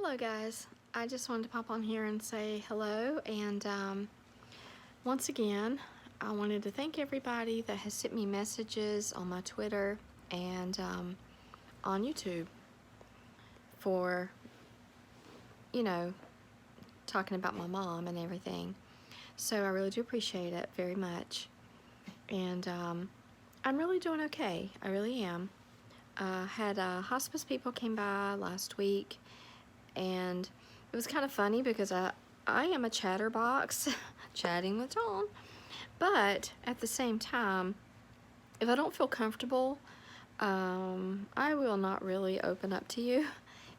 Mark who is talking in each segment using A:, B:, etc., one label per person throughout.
A: Hello guys, I just wanted to pop on here and say hello, and once again I wanted to thank everybody that has sent me messages on my Twitter and on YouTube for, you know, talking about my mom and everything. So I really do appreciate it very much, and I'm really doing okay. I really am. Had hospice people came by last week, and it was kind of funny because I am a chatterbox, chatting with John, but at the same time, if I don't feel comfortable, I will not really open up to you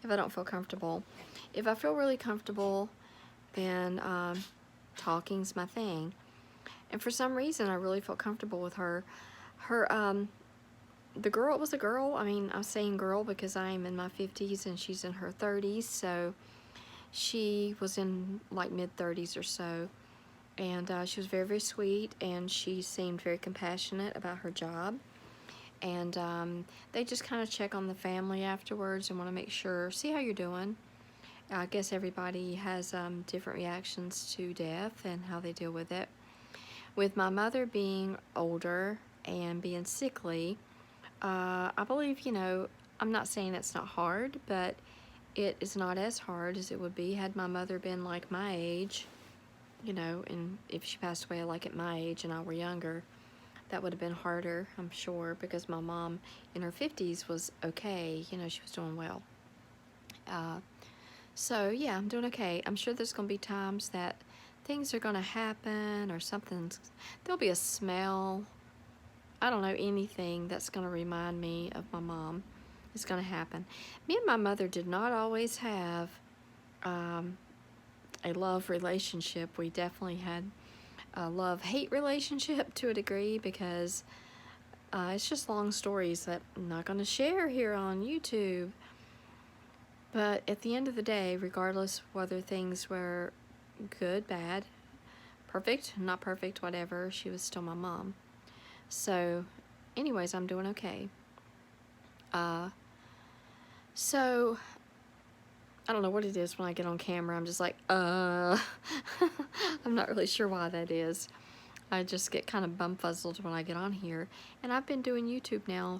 A: if I don't feel comfortable. If I feel really comfortable, then talking's my thing. And for some reason, I really felt comfortable with her. The girl was a girl. I mean, I'm saying girl because I am in my 50s and she's in her 30s, so she was in like mid-30s or so, and she was very, very sweet, and she seemed very compassionate about her job. And they just kind of check on the family afterwards and want to make sure, see how you're doing. I guess everybody has different reactions to death and how they deal with it. With my mother being older and being sickly, I believe, I'm not saying it's not hard, but it is not as hard as it would be had my mother been like my age, and if she passed away like at my age and I were younger, that would have been harder, I'm sure, because my mom in her 50s was okay, she was doing well. So yeah, I'm doing okay. I'm sure there's going to be times that things are going to happen or there'll be a smell, I don't know, anything that's going to remind me of my mom is going to happen. Me and my mother did not always have a love relationship. We definitely had a love-hate relationship to a degree because it's just long stories that I'm not going to share here on YouTube. But at the end of the day, regardless whether things were good, bad, perfect, not perfect, whatever, she was still my mom. So anyways, I'm doing okay. So I don't know what it is when I get on camera. I'm just like, I'm not really sure why that is. I just get kind of bumfuzzled when I get on here. And I've been doing YouTube now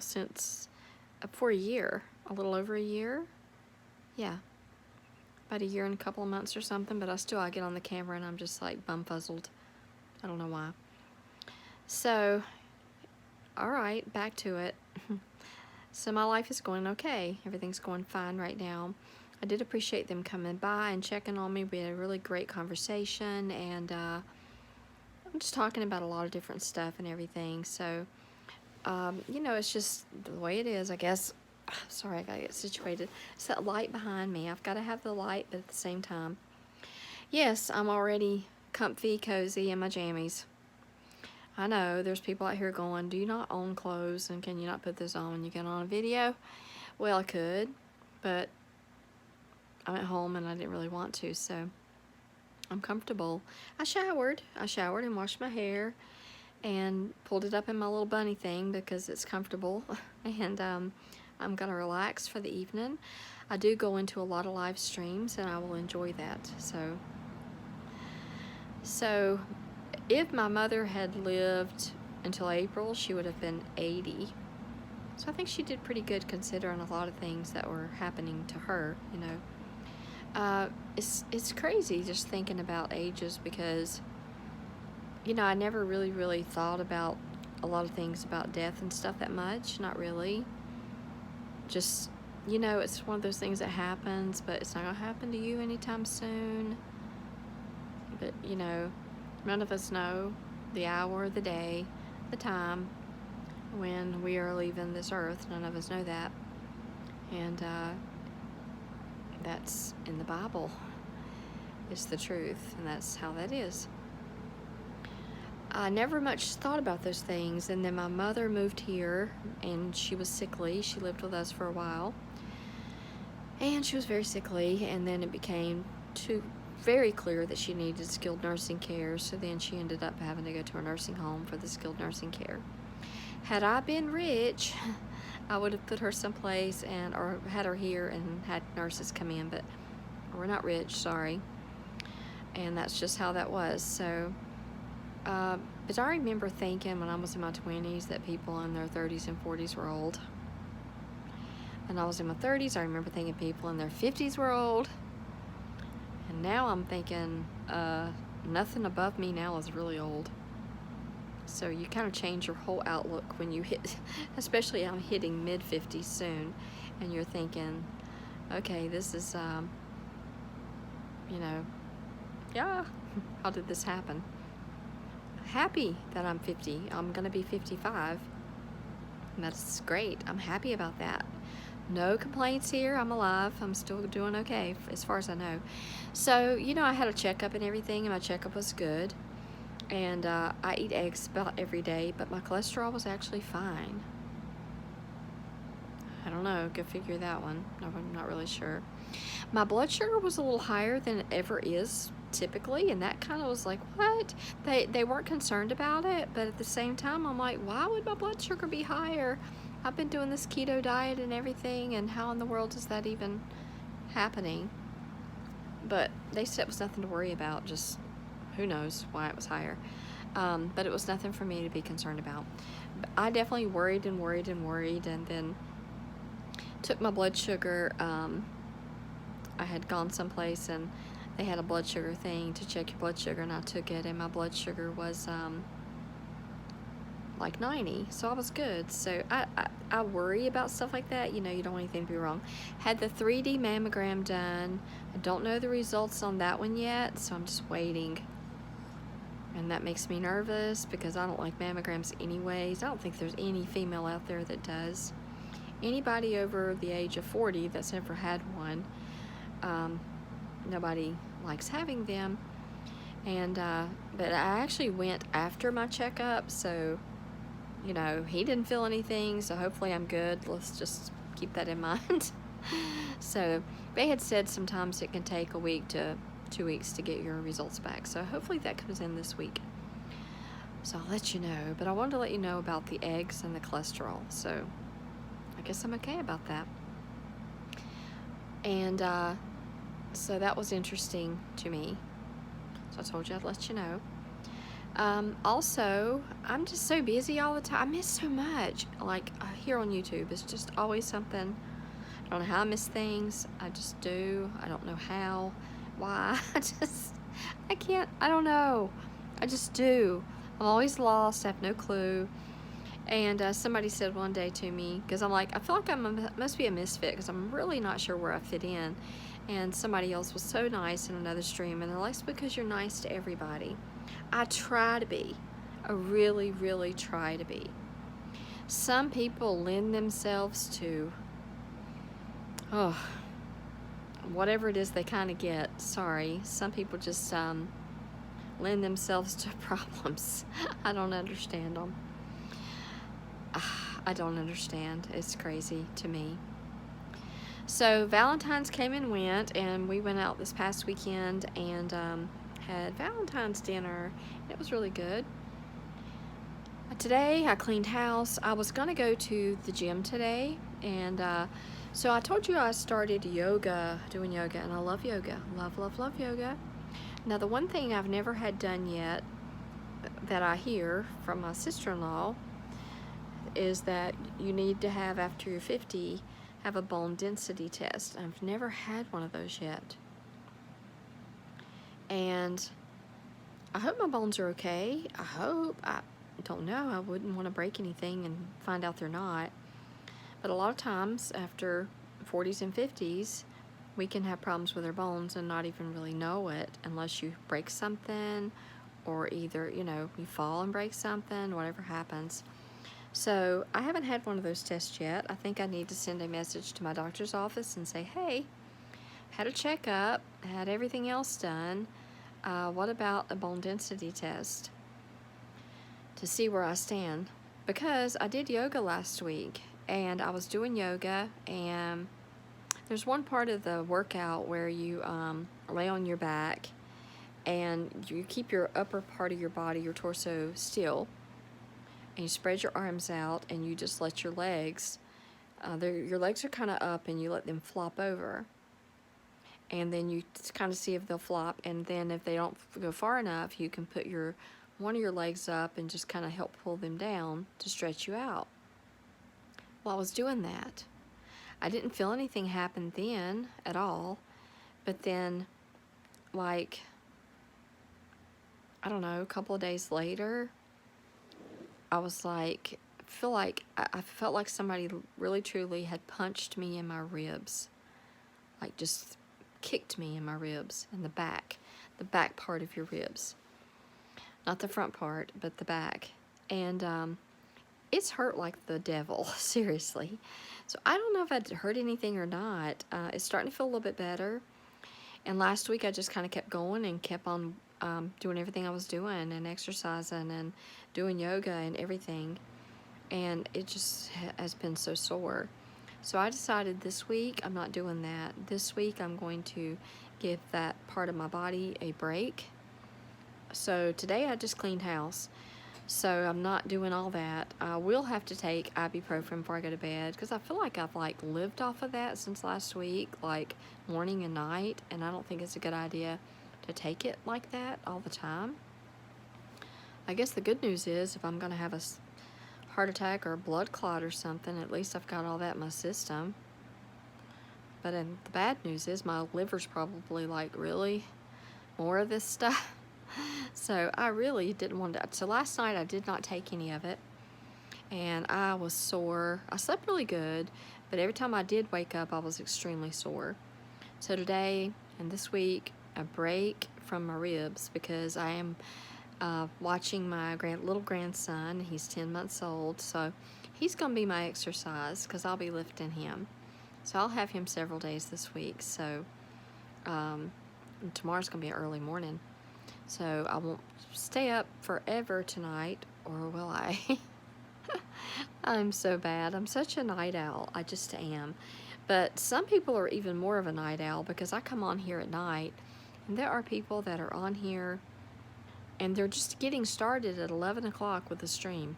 A: for a year, a little over a year. Yeah, about a year and a couple of months or something, but I get on the camera and I'm just like bumfuzzled. I don't know why. So, all right, back to it. So my life is going okay. Everything's going fine right now. I did appreciate them coming by and checking on me. We had a really great conversation, and I'm just talking about a lot of different stuff and everything. So, it's just the way it is, I guess. Sorry, I gotta get situated. It's that light behind me. I've got to have the light, but at the same time, yes, I'm already comfy, cozy in my jammies. I know there's people out here going, do you not own clothes, and can you not put this on when you get on a video? Well, I could, but I'm at home and I didn't really want to, so I'm comfortable. I showered and washed my hair and pulled it up in my little bunny thing because it's comfortable, and I'm gonna relax for the evening. I do go into a lot of live streams and I will enjoy that. So if my mother had lived until April, she would have been 80. So I think she did pretty good considering a lot of things that were happening to her, It's crazy just thinking about ages because, I never really thought about a lot of things about death and stuff that much. Not really. Just, it's one of those things that happens, but it's not going to happen to you anytime soon. But, none of us know the hour, the day, the time when we are leaving this earth. None of us know that. And that's in the Bible. It's the truth, and that's how that is. I never much thought about those things, and then my mother moved here, and she was sickly. She lived with us for a while, and she was very sickly, and then it became very clear that she needed skilled nursing care, so then she ended up having to go to a nursing home for the skilled nursing care. Had I been rich, I would have put her someplace or had her here and had nurses come in, but We're not rich, sorry. And that's just how that was. So, but I remember thinking when I was in my 20s that people in their 30s and 40s were old. And I was in my 30s, I remember thinking people in their 50s were old. And now I'm thinking, nothing above me now is really old. So you kind of change your whole outlook when you hit, especially I'm hitting mid-50s soon, and you're thinking, okay, this is, you know, yeah, how did this happen? Happy that I'm 50. I'm going to be 55. And that's great. I'm happy about that. No complaints here. I'm alive. I'm still doing okay as far as I know. So, you know, I had a checkup and everything, and my checkup was good. And I eat eggs about every day, but my cholesterol was actually fine. I don't know. Go figure that one. I'm not really sure. My blood sugar was a little higher than it ever is typically, and that kind of was like, what? They weren't concerned about it, but at the same time, I'm like, why would my blood sugar be higher? I've been doing this keto diet and everything, and how in the world is that even happening? But they said it was nothing to worry about, just who knows why it was higher. But it was nothing for me to be concerned about. I definitely worried and worried and worried, and then took my blood sugar. I had gone someplace and they had a blood sugar thing to check your blood sugar, and I took it, and my blood sugar was like 90, so I was good. So I worry about stuff like that. You know, you don't want anything to be wrong. Had the 3D mammogram done. I don't know the results on that one yet, so I'm just waiting. And that makes me nervous because I don't like mammograms anyways. I don't think there's any female out there that does. Anybody over the age of 40 that's ever had one, nobody likes having them. And but I actually went after my checkup, so you know, he didn't feel anything, so hopefully I'm good. Let's just keep that in mind. So they had said sometimes it can take a week to 2 weeks to get your results back, so hopefully that comes in this week. So I'll let you know, but I wanted to let you know about the eggs and the cholesterol, so I guess I'm okay about that. And so that was interesting to me, so I told you I'd let you know. Also, I'm just so busy all the time. I miss so much. Like here on YouTube, it's just always something. I don't know how I miss things. I just do. I don't know how, why. I can't, I don't know. I just do. I'm always lost. I have no clue. And somebody said one day to me, because I'm like, I feel like I must be a misfit because I'm really not sure where I fit in. And somebody else was so nice in another stream, and they're like, it's because you're nice to everybody. I try to be. I really, really try to be. Some people lend themselves to, whatever it is they kind of get. Sorry. Some people just lend themselves to problems. I don't understand them. I don't understand. It's crazy to me. So Valentine's came and went, and we went out this past weekend and had Valentine's dinner. It was really good. Today I cleaned house. I was gonna go to the gym today, and so I told you I started doing yoga, and I love yoga. Love, love, love yoga. Now the one thing I've never had done yet that I hear from my sister-in-law is that you need to have, after you're 50, have a bone density test. I've never had one of those yet. And I hope my bones are okay. I don't know. I wouldn't want to break anything and find out they're not. But a lot of times after 40s and 50s, we can have problems with our bones and not even really know it unless you break something, or either, you know, you fall and break something, whatever happens. So I haven't had one of those tests yet. I think I need to send a message to my doctor's office and say, hey, had a checkup, had everything else done. What about a bone density test to see where I stand? Because I did yoga last week, and I was doing yoga, and there's one part of the workout where you lay on your back and you keep your upper part of your body, your torso, still, and you spread your arms out and you just let your legs, your legs are kind of up, and you let them flop over. and then you kind of see if they'll flop, and then if they don't go far enough, you can put one of your legs up and just kind of help pull them down to stretch you out. Well, I was doing that. I didn't feel anything happen then at all, but then, like, I don't know, a couple of days later, I was like, I felt like somebody really truly had punched me in my ribs, like just kicked me in my ribs, in the back part of your ribs, not the front part, but the back. And it's hurt like the devil, seriously. So I don't know if I hurt anything or not. It's starting to feel a little bit better. And last week I just kind of kept going and kept on doing everything I was doing, and exercising and doing yoga and everything. And it just has been so sore. So I decided this week I'm not doing that. This week I'm going to give that part of my body a break. So today I just cleaned house. So I'm not doing all that. I will have to take ibuprofen before I go to bed, because I feel like I've lived off of that since last week, like morning and night, and I don't think it's a good idea to take it like that all the time. I guess the good news is if I'm going to have a heart attack or a blood clot or something, at least I've got all that in my system. But then the bad news is my liver's probably like, really? More of this stuff? So I really didn't want to. So last night I did not take any of it, and I was sore. I slept really good, but every time I did wake up, I was extremely sore. So today and this week, a break from my ribs, because I am watching my little grandson. He's 10 months old, so he's going to be my exercise, because I'll be lifting him. So I'll have him several days this week. So tomorrow's going to be an early morning. So I won't stay up forever tonight, or will I? I'm so bad. I'm such a night owl. I just am. But some people are even more of a night owl, because I come on here at night, and there are people that are on here, and they're just getting started at 11 o'clock with the stream.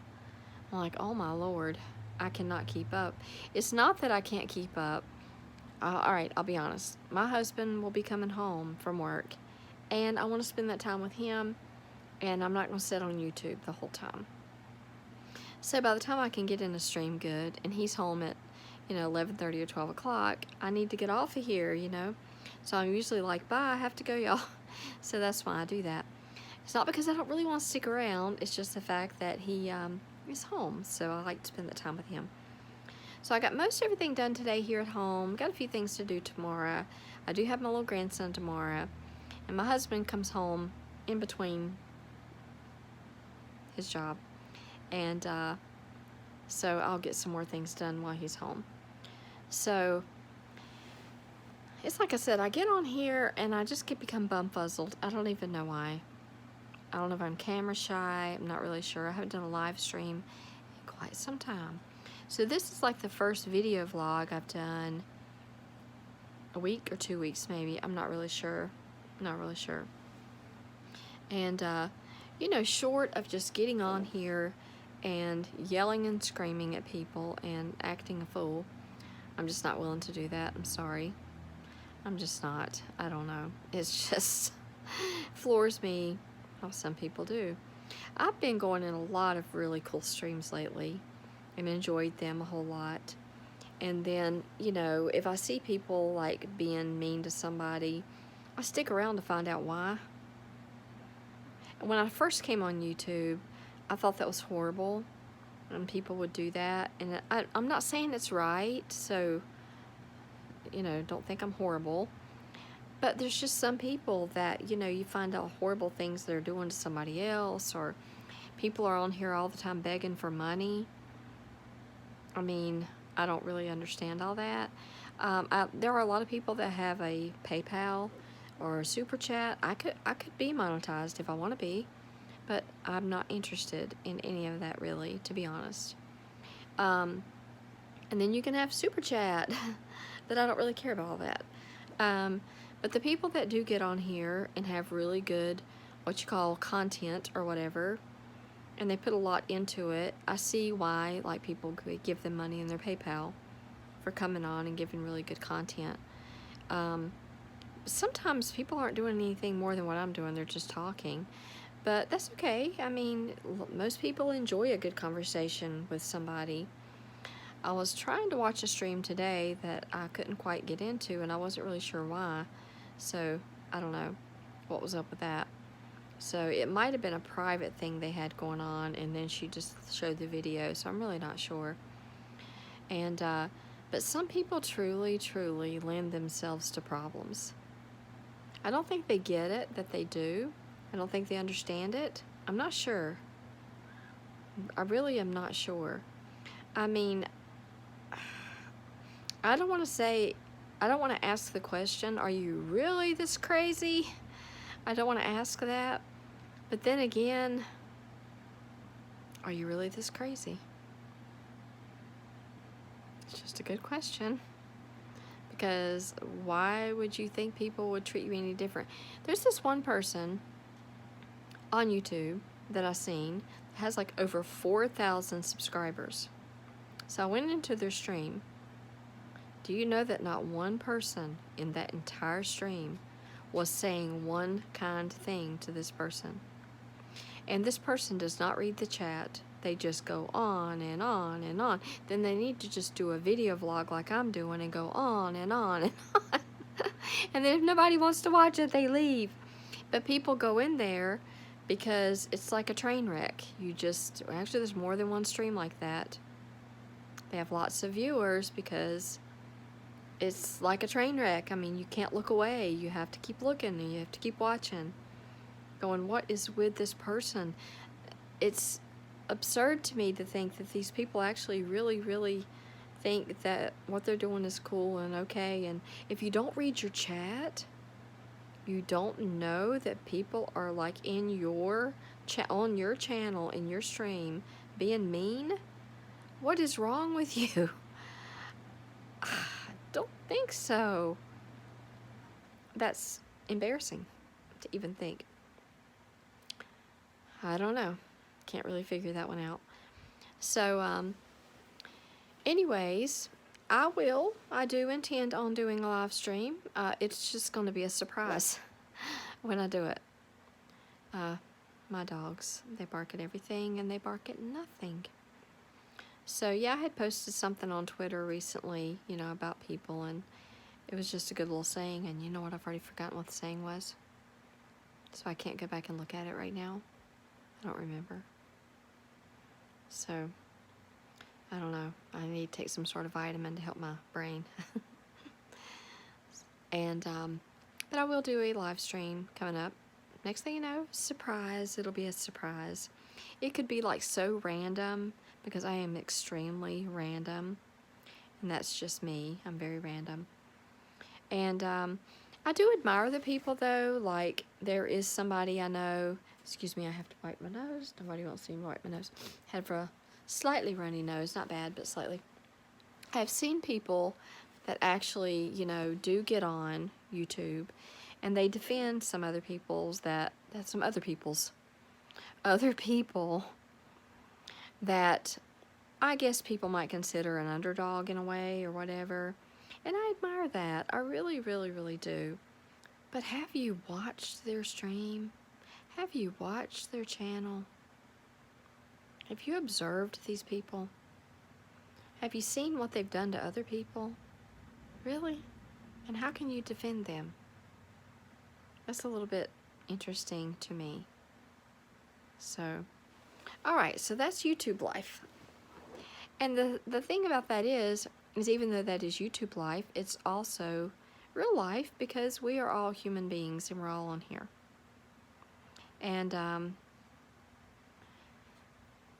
A: I'm like, oh my Lord, I cannot keep up. It's not that I can't keep up. All right, I'll be honest. My husband will be coming home from work, and I want to spend that time with him, and I'm not going to sit on YouTube the whole time. So by the time I can get in a stream good, and he's home at, 11:30 or 12 o'clock, I need to get off of here, So I'm usually like, bye, I have to go, y'all. So that's why I do that. It's not because I don't really want to stick around. It's just the fact that he is home, so I like to spend the time with him. So I got most everything done today here at home. Got a few things to do tomorrow. I do have my little grandson tomorrow. And my husband comes home in between his job. And so I'll get some more things done while he's home. So it's like I said, I get on here and I just become bumfuzzled. I don't even know why. I don't know if I'm camera shy. I'm not really sure. I haven't done a live stream in quite some time. So this is like the first video vlog I've done a week or 2 weeks maybe. I'm not really sure. Not really sure. And, short of just getting on here and yelling and screaming at people and acting a fool, I'm just not willing to do that. I'm sorry. I'm just not. I don't know. It's just floors me how some people do. I've been going in a lot of really cool streams lately and enjoyed them a whole lot. And then, if I see people like being mean to somebody, I stick around to find out why. When I first came on YouTube, I thought that was horrible, and people would do that. And I'm not saying it's right, so, don't think I'm horrible. But there's just some people that, you find out horrible things they're doing to somebody else, or people are on here all the time begging for money. I mean, I don't really understand all that. There are a lot of people that have a PayPal or a Super Chat. I could be monetized if I want to be, but I'm not interested in any of that really, to be honest. And then you can have Super Chat, but I don't really care about all that. But the people that do get on here and have really good, what you call content or whatever, and they put a lot into it, I see why people could give them money in their PayPal for coming on and giving really good content. sometimes people aren't doing anything more than what I'm doing. They're just talking. But that's okay. I mean, most people enjoy a good conversation with somebody. I was trying to watch a stream today that I couldn't quite get into, and I wasn't really sure why. So, I don't know what was up with that. So, it might have been a private thing they had going on, and then she just showed the video, so I'm really not sure. And, but some people truly, truly lend themselves to problems. I don't think they get it, that they do. I don't think they understand it. I'm not sure. I really am not sure. I mean, I don't want to ask the question, are you really this crazy? I don't want to ask that. But then again, are you really this crazy? It's just a good question. Because why would you think people would treat you any different? There's this one person on YouTube that I seen that has like over 4,000 subscribers. So I went into their stream. Do you know that not one person in that entire stream was saying one kind thing to this person? And this person does not read the chat. They just go on and on and on. Then they need to just do a video vlog like I'm doing and go on and on and on. And then if nobody wants to watch it, they leave. But people go in there because it's like a train wreck. Actually, there's more than one stream like that. They have lots of viewers because it's like a train wreck. I mean, you can't look away. You have to keep looking and you have to keep watching. Going, what is with this person? It's absurd to me to think that these people actually really, really think that what they're doing is cool and okay. And if you don't read your chat, you don't know that people are like in your on your channel, in your stream, being mean. What is wrong with you? I don't think so. That's embarrassing to even think. I don't know. Can't really figure that one out. So, anyways, I do intend on doing a live stream. It's just going to be a surprise when I do it. My dogs, they bark at everything and they bark at nothing. So, yeah, I had posted something on Twitter recently, about people, and it was just a good little saying, and you know what? I've already forgotten what the saying was. So I can't go back and look at it right now. I don't remember. So, I don't know. I need to take some sort of vitamin to help my brain. And, but I will do a live stream coming up. Next thing you know, surprise. It'll be a surprise. It could be like so random because I am extremely random. And that's just me. I'm very random. And I do admire the people, though. Like, there is somebody I know. Excuse me, I have to wipe my nose. Nobody wants to see me wipe my nose. Had for a slightly runny nose. Not bad, but slightly. I've seen people that actually, do get on YouTube. And they defend some other people's other people that I guess people might consider an underdog in a way or whatever. And I admire that. I really, really, really do. But have you watched their stream? Have you watched their channel? Have you observed these people? Have you seen what they've done to other people? Really? And how can you defend them? That's a little bit interesting to me. So, all right, so that's YouTube life. And the thing about that is even though that is YouTube life, it's also real life because we are all human beings and we're all on here. And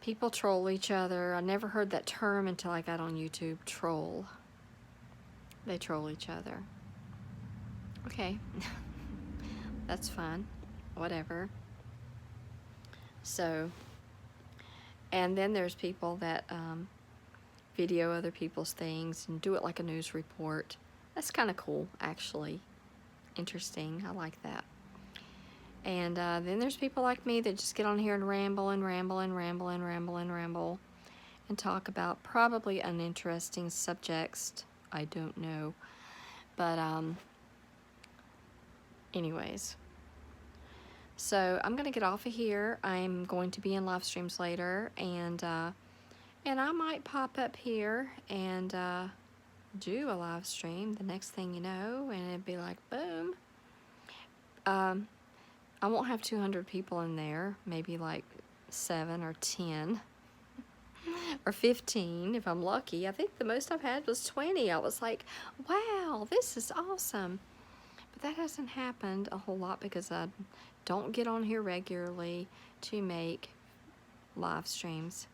A: people troll each other. I never heard that term until I got on YouTube, troll. They troll each other. Okay. That's fine. Whatever. So, and then there's people that video other people's things and do it like a news report. That's kind of cool, actually. Interesting. I like that. And then there's people like me that just get on here and ramble and ramble and ramble and ramble and ramble and talk about probably uninteresting subjects. I don't know. But anyways, so I'm gonna get off of here. I'm going to be in live streams later, and I might pop up here and do a live stream the next thing you know, and it'd be like boom. I won't have 200 people in there, maybe like 7 or 10 or 15 if I'm lucky. I think the most I've had was 20. I was like, wow, this is awesome. But that hasn't happened a whole lot because I don't get on here regularly to make live streams.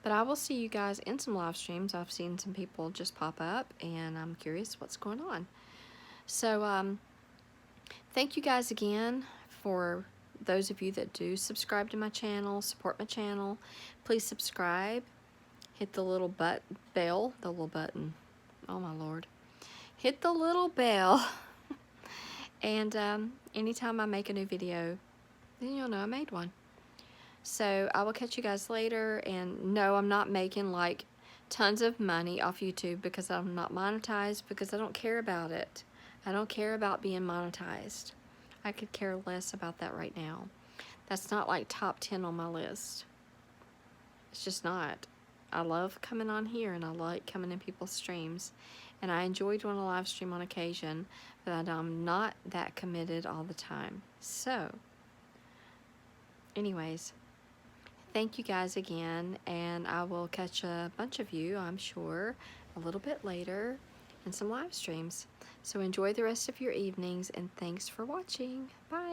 A: But I will see you guys in some live streams. I've seen some people just pop up, and I'm curious what's going on. So, thank you guys again for those of you that do subscribe to my channel, support my channel. Please subscribe. Hit the little bell, the little button. Oh my Lord. Hit the little bell. And anytime I make a new video, then you'll know I made one. So I will catch you guys later. And no, I'm not making like tons of money off YouTube because I'm not monetized, because I don't care about it. I don't care about being monetized. I could care less about that right now. That's not like top 10 on my list. It's just not. I love coming on here, and I like coming in people's streams, and I enjoy doing a live stream on occasion, but I'm not that committed all the time. So anyways, thank you guys again, and I will catch a bunch of you, I'm sure, a little bit later in some live streams. So enjoy the rest of your evenings, and thanks for watching. Bye.